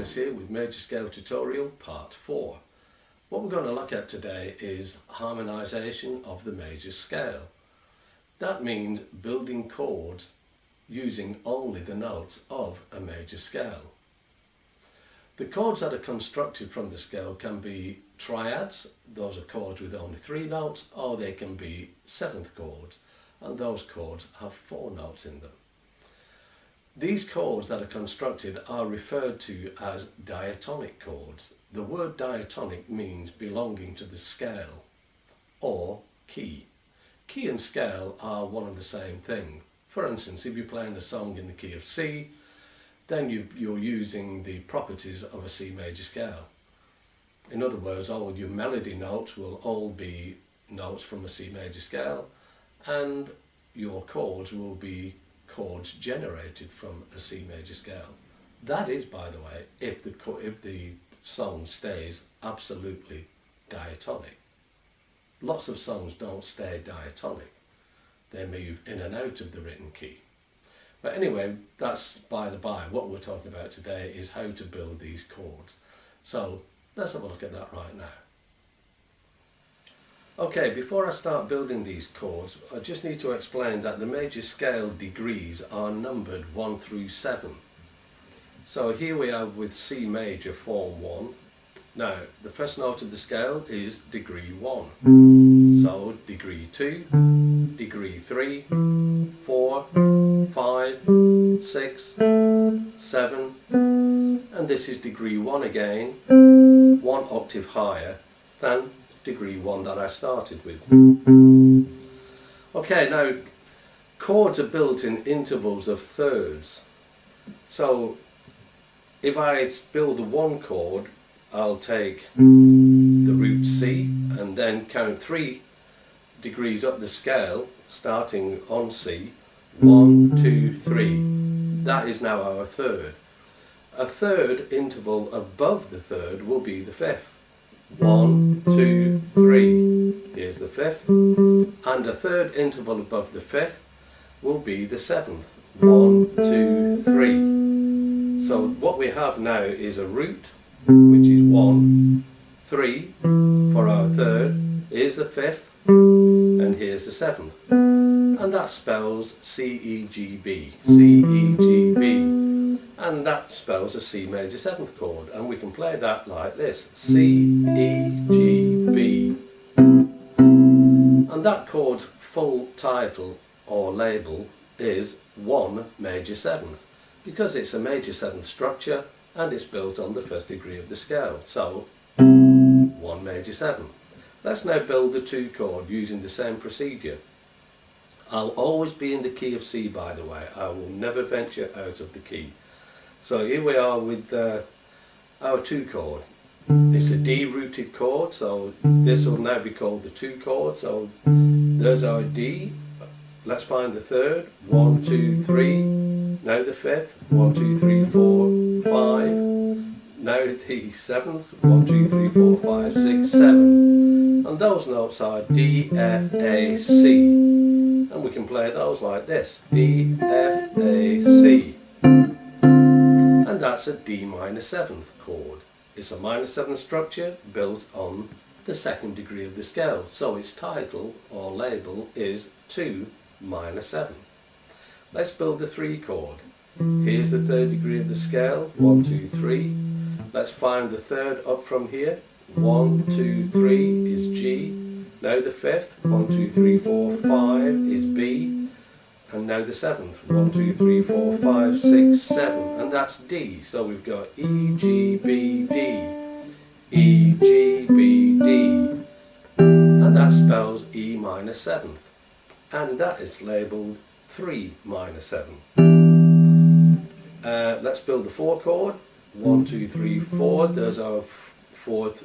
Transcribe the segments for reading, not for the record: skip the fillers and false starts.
Dennis here with Major Scale Tutorial Part 4. What we're going to look at today is harmonisation of the major scale. That means building chords using only the notes of a major scale. The chords that are constructed from the scale can be triads, those are chords with only 3 notes, or they can be 7th chords, and those chords have 4 notes in them. These chords that are constructed are referred to as diatonic chords. The word diatonic means belonging to the scale or key. Key and scale are one and the same thing. For instance, if you're playing a song in the key of C, then you're using the properties of a C major scale. In other words, all your melody notes will all be notes from a C major scale, and your chords will be chords generated from a C major scale. That is, by the way, if the song stays absolutely diatonic. Lots of songs don't stay diatonic. They move in and out of the written key. But anyway, that's by the by. What we're talking about today is how to build these chords. So let's have a look at that right now. Okay, before I start building these chords, I just need to explain that the major scale degrees are numbered 1 through 7. So here we are with C major form 1. Now, the first note of the scale is degree 1. So degree 2, degree 3, 4, 5, 6, 7, and this is degree 1 again, 1 octave higher than degree 1 that I started with. Okay, now chords are built in intervals of thirds. So if I build the 1 chord, I'll take the root C and then count 3 degrees up the scale, starting on C. 1, 2, 3. That is now our third. A third interval above the third will be the 5th. 1, 2, 3. Here's the 5th. And a third interval above the 5th will be the 7th. 1, 2, 3. So what we have now is a root, which is 1, 3 for our third. Here's the 5th, and here's the 7th. And that spells C-E-G-B. C-E-G-B. And that spells a C major 7th chord, and we can play that like this: C, E, G, B. And that chord's full title or label is 1 major 7th, because it's a major 7th structure and it's built on the 1st degree of the scale. So 1 major 7th. Let's now build the 2 chord using the same procedure. I'll always be in the key of C, by the way. I will never venture out of the key. So here we are with our 2 chord. It's a D rooted chord, so this will now be called the 2 chord. So there's our D. Let's find the third. 1, 2, 3. Now the 5th. 1, 2, 3, 4, 5. Now the 7th. 1, 2, 3, 4, 5, 6, 7. And those notes are D, F, A, C. And we can play those like this: D, F, A, C. And that's a D minor 7th chord. It's a minor 7th structure built on the 2nd degree of the scale. So its title or label is 2 minor 7. Let's build the 3 chord. Here's the 3rd degree of the scale. 1, 2, 3. Let's find the 3rd up from here. 1, 2, 3 is G. Now the 5th. 1, 2, 3, 4, 5 is B. And now the 7th. 1, 2, 3, 4, 5, 6, 7. And that's D. So we've got E, G, B, D. E, G, B, D. And that spells E minor 7th. And that is labelled 3 minor 7. Let's build the 4 chord. 1, 2, 3, 4. There's our 4th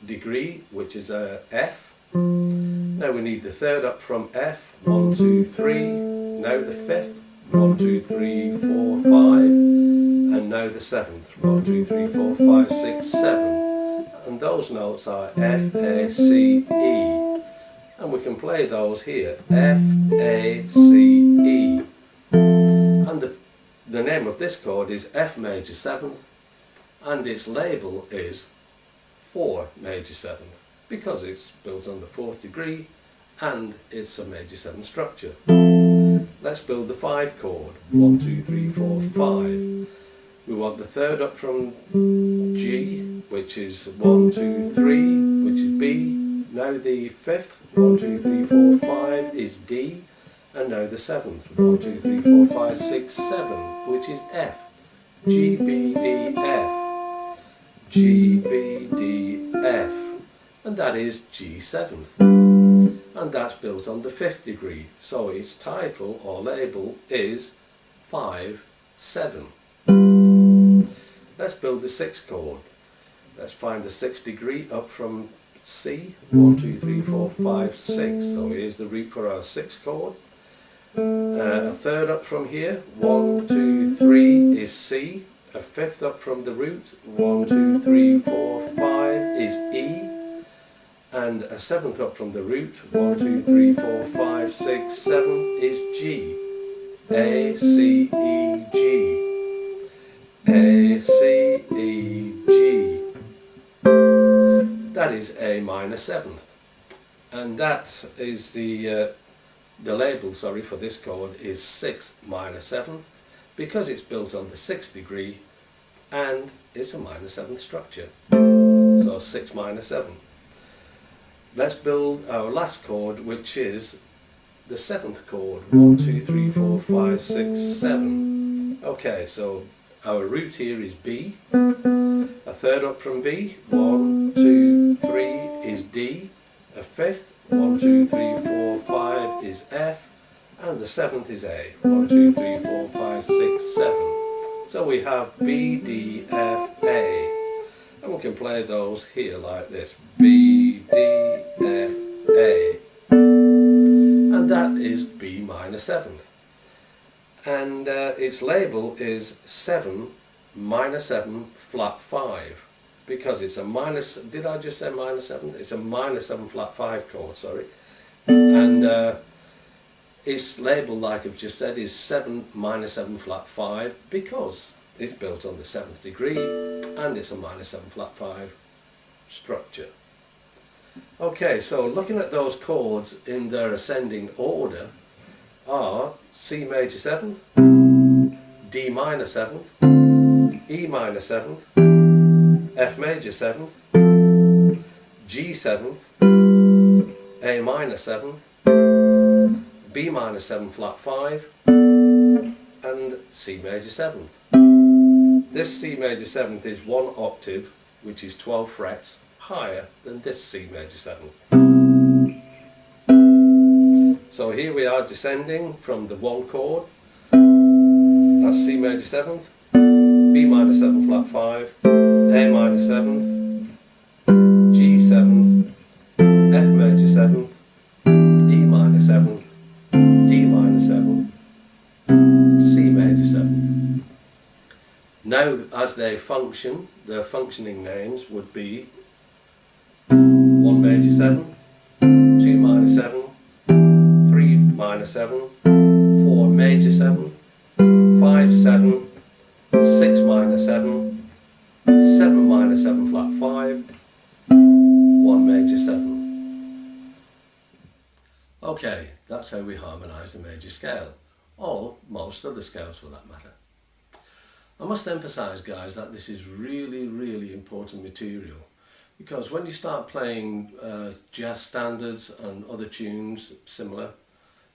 degree, which is a F. Now we need the 3rd up from F. 1, 2, 3. Now the 5th. 1, 2, 3, 4, 5. And now the 7th. 1, 2, 3, 4, 5, 6, 7. And those notes are F, A, C, E. And we can play those here: F, A, C, E. And the name of this chord is F major 7th, and its label is 4 major 7th because it's built on the 4th degree and it's a major 7 structure. Let's build the 5 chord. 1, 2, 3, 4, 5. We want the 3rd up from G, which is 1, 2, 3, which is B. Now the 5th, 1, 2, 3, 4, 5 is D. And now the 7th, 1, 2, 3, 4, 5, 6, 7, which is F. G, B, D, F. G, B, D, F. And that is G7th. And that's built on the 5th degree. So its title or label is 5, 7. Let's build the 6th chord. Let's find the 6th degree up from C. 1, 2, 3, 4, 5, 6. So here's the root for our 6th chord. A 3rd up from here. 1, 2, 3 is C. A 5th up from the root. 1, 2, 3, 4, 5 is E. And a 7th up from the root. 1, 2, 3, 4, 5, 6, 7 is G. A, C, E, G. A, C, E, G. That is A minor 7th. And that is the label, sorry, for this chord is 6 minor 7th because it's built on the 6th degree and it's a minor 7th structure. So 6 minor 7. Let's build our last chord, which is the 7th chord. 1, 2, 3, 4, 5, 6, 7. Okay, so our root here is B. A 3rd up from B. 1, 2, 3 is D. A 5th. 1, 2, 3, 4, 5 is F. And the 7th is A. 1, 2, 3, 4, 5, 6, 7. So we have B, D, F, A. And we can play those here like this. B, D, F, A. And that is B minor 7th. And its label is 7 minor 7 flat 5. Because it's a minus, did I just say minor 7? It's a minor 7 flat 5 chord, sorry. And its label, like I've just said, is 7 minor 7 flat 5 because it's built on the 7th degree and it's a minor 7 flat 5 structure. Okay, so looking at those chords in their ascending order are C major 7th, D minor 7th, E minor 7th, F major 7th, G 7th, A minor 7th, B minor 7 flat 5 and C major 7th. This C major 7th is 1 octave, which is 12 frets higher than this C major 7th. So here we are descending from the 1 chord, that's C major 7th, B minor 7 flat 5, A minor 7th, G 7th, F major 7th, E minor 7th, D minor 7th, C major 7th. Now as they function, their functioning names would be 1 major 7, 2 minor 7, 3 minor 7, 4 major 7, 5 7, 6 minor 7, 7 minor 7 flat 5, 1 major 7. Okay, that's how we harmonise the major scale, or most other scales for that matter. I must emphasise, guys, that this is really important material, because when you start playing jazz standards and other tunes similar,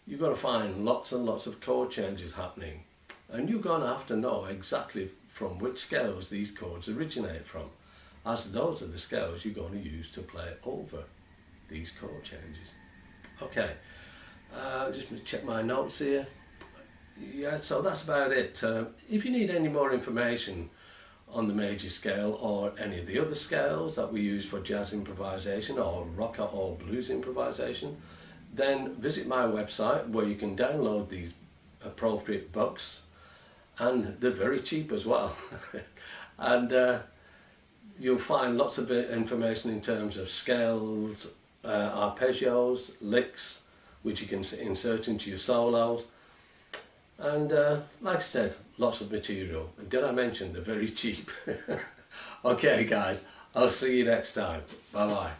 you're going to find lots and lots of chord changes happening, and you're going to have to know exactly from which scales these chords originate from, as those are the scales you're going to use to play over these chord changes. Okay, just going to check my notes here. Yeah, so that's about it. If you need any more information on the major scale or any of the other scales that we use for jazz improvisation or rock or blues improvisation, then visit my website where you can download these appropriate books, and they're very cheap as well. And you'll find lots of information in terms of scales, arpeggios, licks, which you can insert into your solos. And like I said, lots of material. And did I mention they're very cheap? Okay guys, I'll see you next time. Bye bye.